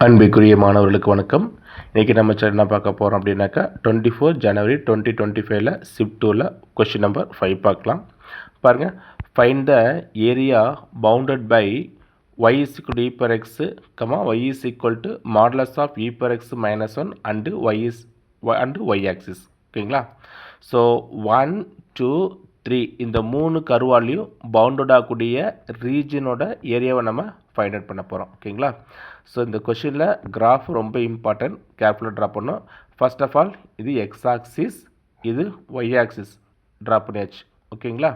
அன்பிற்குரிய மாணவர்களுக்கு வணக்கம். இன்றைக்கி நம்ம என்ன பார்க்க போகிறோம் அப்படின்னாக்கா 24 ஜனவரி 2025 ஷிஃப்ட் 2ல் கொஷின் நம்பர் 5 பார்க்கலாம். பாருங்கள், find the area bounded by y is equal to e per x, y is equal to modulus of e per x minus 1 and y axis. ஓகேங்களா? ஸோ 1, 2, 3 இந்த 3 கருவாலையும் பவுண்டட் ஆகக்கூடிய ரீஜனோட ஏரியாவை நம்ம ஃபைண்ட் அவுட் பண்ண போகிறோம். ஓகேங்களா? ஸோ இந்த கொஷினில் கிராஃப் ரொம்ப இம்பார்ட்டன்ட், கேர்ஃபுல்லாக ட்ரா பண்ணணும். ஃபர்ஸ்ட் ஆஃப் ஆல் இது எக்ஸ் ஆக்சிஸ், இது ஒய் ஆக்சிஸ் ட்ரா பண்ணியாச்சு. ஓகேங்களா?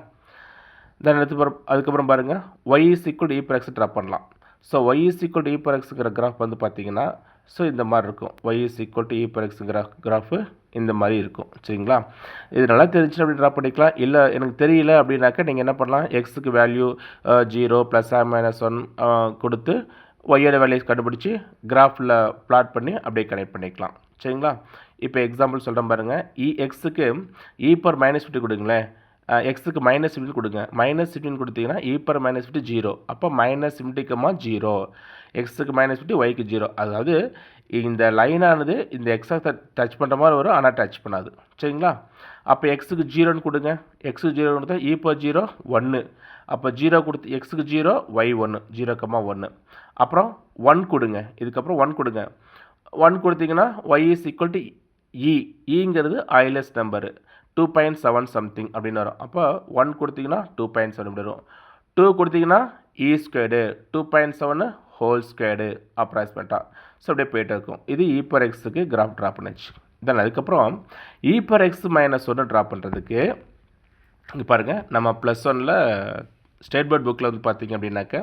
தென் அதுக்கப்புறம் பாருங்கள், Y is equal to E per X draw பண்ணலாம். So Y is equal to E per எக்ஸுங்கிற கிராஃப் வந்து பார்த்தீங்கன்னா ஸோ இந்த மாதிரி இருக்கும். Y is equal to E per எக்ஸுங்கிற கிராஃபு இந்த மாதிரி இருக்கும். சரிங்களா? இது நல்லா தெரிஞ்சுன்னு அப்படி ட்ரா பண்ணிக்கலாம். இல்லை எனக்கு தெரியல அப்படின்னாக்கா நீங்கள் என்ன பண்ணலாம், எக்ஸுக்கு வேல்யூ 0 ப்ளஸ் -1 கொடுத்து ஒய்யோட வேல்யூஸ் கண்டுபிடிச்சி கிராஃபில் பிளாட் பண்ணி அப்படியே கனெக்ட் பண்ணிக்கலாம். சரிங்களா? இப்போ எக்ஸாம்பிள் சொல்கிறேன் பாருங்கள். எக்ஸுக்கு இ பர் -50 கொடுங்களேன், எக்ஸுக்கு -50 கொடுங்க. -50 கொடுத்தீங்கன்னா இ பர் -50 0, அப்போ -50, 0, எக்ஸுக்கு -50 ஒய்க்கு 0. அதாவது இந்த லைனானது இந்த எக்ஸை டச் பண்ணுற மாதிரி வரும், ஆனால் டச் பண்ணாது. சரிங்களா? அப்போ எக்ஸுக்கு 0ன்னு கொடுங்க. எக்ஸுக்கு 0 கொடுத்தா இ பர் 0 1, அப்போ 0 கொடுத்து எக்ஸுக்கு 0 ஒய் 1 0, 1. அப்புறம் 1 கொடுங்க. இதுக்கப்புறம் 1 கொடுங்க. 1 கொடுத்தீங்கன்னா ஒய் இஸ் ஈக்குவல் டு இங்கிறது ஐலஸ் நம்பரு 2.7 சம்திங் அப்படின்னு வரும். அப்போ 1 கொடுத்தீங்கன்னா 2.7 வரும். 2 கொடுத்தீங்கன்னா இ ஸ்கொயர்டு 2.7 ஹோல் ஸ்கொயர்டு அப்ராக்சிமேட்டாக. ஸோ அப்படியே போய்ட்டு இருக்கும். இது இ பர் எக்ஸுக்கு கிராஃப் ட்ரா பண்ணிச்சு. தென் அதுக்கப்புறம் இ பர் எக்ஸ் -1 ட்ரா பண்ணுறதுக்கு இங்கே பாருங்கள், நம்ம +1ல் ஸ்டேட் போர்ட் புக்கில் வந்து பார்த்திங்க அப்படின்னாக்க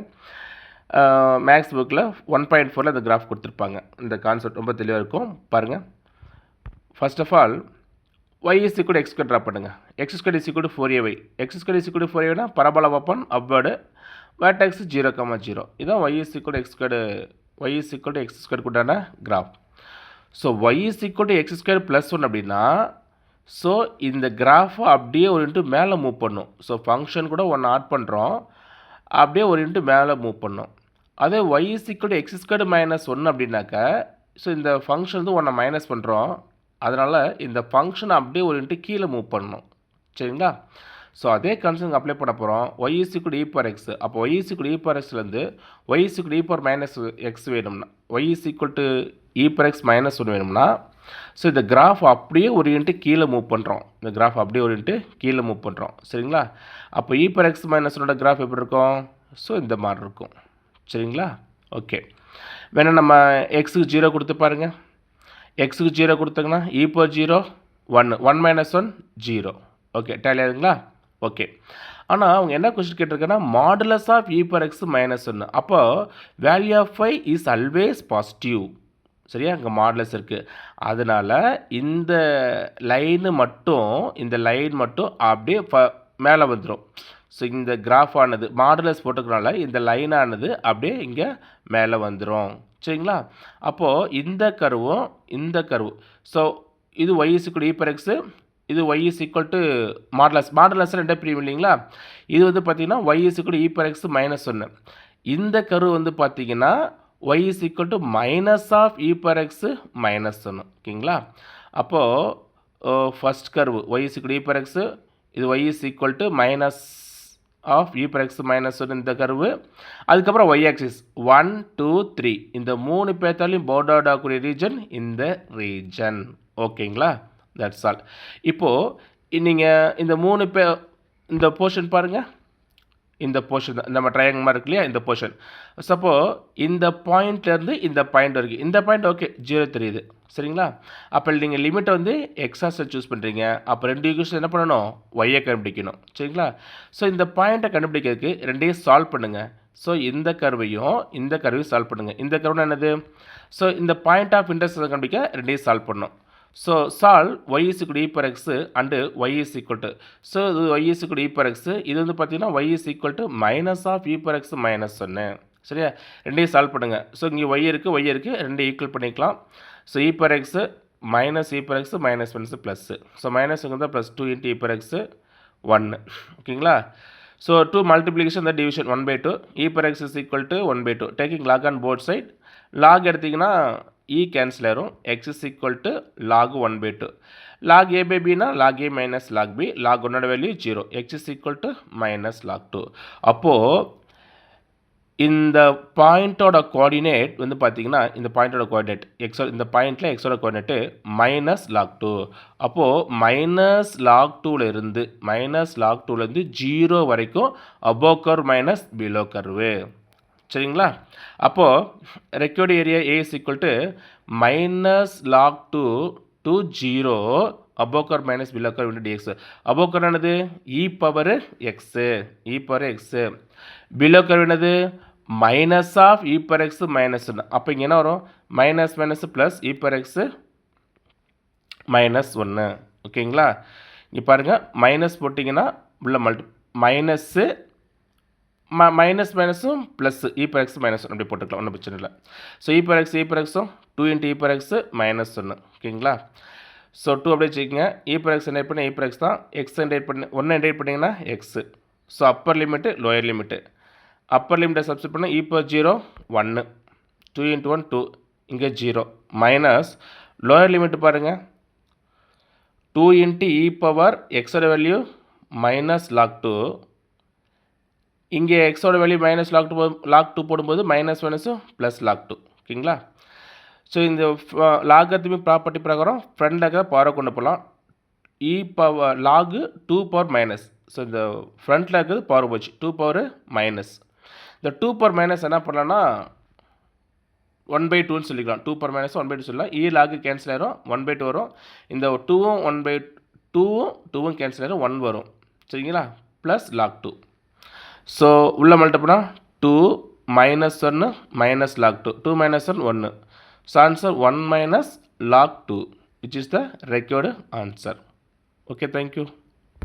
மேக்ஸ் புக்கில் 1.4ல் அந்த கிராஃப் கொடுத்துருப்பாங்க. இந்த கான்செப்ட் ரொம்ப தெளிவாக இருக்கும். பாருங்கள், first of all y is equal to x square draw பண்ணுங்கள். x square is equal to 4ay. x square is equal to 4ayனா பரபோலா ஓப்பன் அப்வர்டு வேர்டெக்ஸ் 0, 0. இதான் y is equal to x square கூட்டான graph. So y is equal to x square +1 அப்படின்னா so இந்த கிராஃபை அப்படியே ஒரு into மேலே move பண்ணும். So function கூட ஒன்று ஆட் பண்ணுறோம், அப்படியே ஒரு இன்ட்டு மேலே மூவ் பண்ணோம். அதே y is equal to x square -1 அப்படின்னாக்கா ஸோ இந்த ஃபங்க்ஷன் வந்து ஒன்றை மைனஸ் பண்ணுறோம், அதனால் இந்த ஃபங்க்ஷனை அப்படியே ஒரு இன்ட்டு கீழே மூவ் பண்ணணும். சரிங்களா? ஸோ அதே கான்செப்ட் அப்ளை பண்ண போகிறோம். y is equal to e per x. அப்போ y is equal to e per xலேருந்து y is equal to e per -x வேணும்னா, y is equal to e per x -1 வேணும்னா so இந்த graph அப்படியே ஒரு into கீழே move பண்ணுறோம். இந்த graph அப்படியே ஒரு இன்ட்டு கீழே மூவ் பண்ணுறோம். சரிங்களா? அப்போ e per x -1 கிராஃப் எப்படி இருக்கும்? ஸோ இந்த மாதிரி இருக்கும். சரிங்களா? ஓகே, வேணால் நம்ம எக்ஸுக்கு 0 கொடுத்து பாருங்கள். எக்ஸுக்கு 0 கொடுத்தீங்கன்னா இ பர் 0 1, 1 - 1 0. ஓகே, டேலி ஆகுதுங்களா? ஓகே, ஆனால் அவங்க என்ன கொஸ்டின் கேட்டிருக்கேன்னா modulus of E per X -1. அப்போ value of y is always positive. சரியா? அங்கே மாடுலஸ் இருக்குது. அதனால் இந்த லைன் மட்டும் அப்படியே மேலே வந்துடும். ஸோ இந்த கிராஃப் ஆனது மாடுலஸ் போட்டுக்கிறனால இந்த லைனானது அப்படியே இங்கே மேலே வந்துடும். சரிங்களா? அப்போது இந்த கருவு ஸோ இது y is equal to e per x, இது y is equal to modulus ரெண்டே பிரியும் இல்லைங்களா? இது வந்து பார்த்திங்கன்னா y is equal to e per x -1. இந்த கரு வந்து பார்த்திங்கன்னா y is equal to minus of e per x -1. ஓகேங்களா? அப்போது first curve y is equal to e per x, இது y is equal to minus of e per x -1 இந்த curve. அதுக்கப்புறம் y axis 1, 2, 3 இந்த 3 பேர்த்தாலையும் பவுண்டட் ஆகக்கூடிய region இந்த region. ஓகேங்களா? That's all. இப்போது நீங்கள் இந்த 3 இந்த போர்ஷன் பாருங்கள், இந்த போர்ஷன் தான் நம்ம ட்ரையாங்கிள் மாதிரி இருக்கு இல்லையா, இந்த போர்ஷன். சப்போ இந்த பாயிண்ட்லேருந்து இந்த பாயிண்ட் வரைக்கும், இந்த பாயிண்ட் ஓகே 0 தெரியுது. சரிங்களா? அப்போ நீங்கள் லிமிட்டை வந்து எக்ஸாஸை சூஸ் பண்ணுறீங்க. அப்போ 2 ஈக்குவேஷன் என்ன பண்ணணும், ஒய்யை கண்டுபிடிக்கணும். சரிங்களா? ஸோ இந்த பாயிண்ட்டை கண்டுபிடிக்கிறதுக்கு ரெண்டையும் சால்வ் பண்ணுங்கள். ஸோ இந்த கர்வையும் சால்வ் பண்ணுங்கள். இந்த கர்வ்னா என்னது? ஸோ இந்த பாயிண்ட் ஆஃப் இன்டர்செக்ஷன் கண்டுபிடிக்க ரெண்டையும் சால்வ் பண்ணணும். So solve y is equal to e per x and y is equal to, so இது y is equal to e per x, இது வந்து பார்த்தீங்கன்னா y is equal to minus of e per x -1. சரியா? ரெண்டையும் solve பண்ணுங்கள். So இங்கே y இருக்குது, ரெண்டையும் ஈக்குவல் பண்ணிக்கலாம். So e per x minus e per x -1 plus, so மைனஸுங்க தான் +2 × e per x 1. ஓகேங்களா? So 2 multiplication the division 1/2, e per x is equal to 1/2. Taking log on both side, log எடுத்திங்கன்னா cancel ஆயிரும். X is equal to log 1/2. Log A by பினா log A minus log B. Log 1ஓட value 0. X is equal to minus log 2. அப்போது இந்த பாயிண்ட்டோட coordinate வந்து பார்த்தீங்கன்னா இந்த பாயிண்ட்டோட coordinate இந்த பாயிண்ட்டில் எக்ஸோட கோஆர்டினேட்டு மைனஸ் லாக் 2. அப்போது மைனஸ் லாக் 2லேருந்து 0 வரைக்கும் above curve minus below curve. சரிங்களா? அப்போது required area A is equal to minus log 2 to 0 above curve minus below curve into dx. above curve என்னது e power x, below curve என்னது minus of e power x minus 1. அப்போ இங்கே என்ன வரும் minus minus plus e power x minus 1. ஓகேங்களா? இங்கே பாருங்கள் minus போட்டிங்கன்னா உள்ள மைனஸ்ஸு மைனஸ் மைனஸும் plus e power x minus 1 அப்படி போட்டுக்கலாம், ஒன்றும் பிரச்சனை இல்லை. ஸோ e power xம் 2 into e power x minus 1. ஓகேங்களா? ஸோ 2 அப்படியே வச்சுக்கோங்க. e power x என்டேட் பண்ணி e power x தான், எக்ஸ் என்டேட் பண்ணி 1 என்டேட் பண்ணிங்கன்னா x. So upper limit lower limit. Upper லிமிட்டை சப்ஸ்டிட் பண்ண e power 0 1, 2 into 1 2, இங்கே 0 மைனஸ் லோயர் லிமிட்டு பாருங்கள் 2 into e power xோட வேல்யூ மைனஸ் லாக் 2. இங்கே எக்ஸோட வேல்யூ மைனஸ் லாக் 2 போடும்போது மைனஸ் மைனஸும் ப்ளஸ் லாக் 2. ஓகேங்களா? ஸோ இந்த லாகரித்மிக் ப்ராப்பர்ட்டி பிரகாரம் ஃப்ரண்ட் லாக பவரை கொண்டு போகலாம். E power log 2 power minus. So இந்த ஃப்ரண்ட் லாக் பவர் போச்சு 2 பவர் மைனஸ். இந்த 2 பவர் மைனஸ் என்ன பண்ணலான்னா 1/2ன்னு சொல்லிக்கலாம். 2 பவர் மைனஸ் 1/2 சொல்லலாம். லாகு கேன்சல் ஆயிரும் 1/2 வரும். இந்த 2வும் 1/2வும் கேன்சல் ஆயிரும் 1 வரும். சரிங்களா? Plus lock 2. ஸோ உள்ள மல்டிப்னா 2 minus 1 minus log 2. 2 minus 1 1. So answer 1 minus log 2, which is the required answer. Okay, thank you.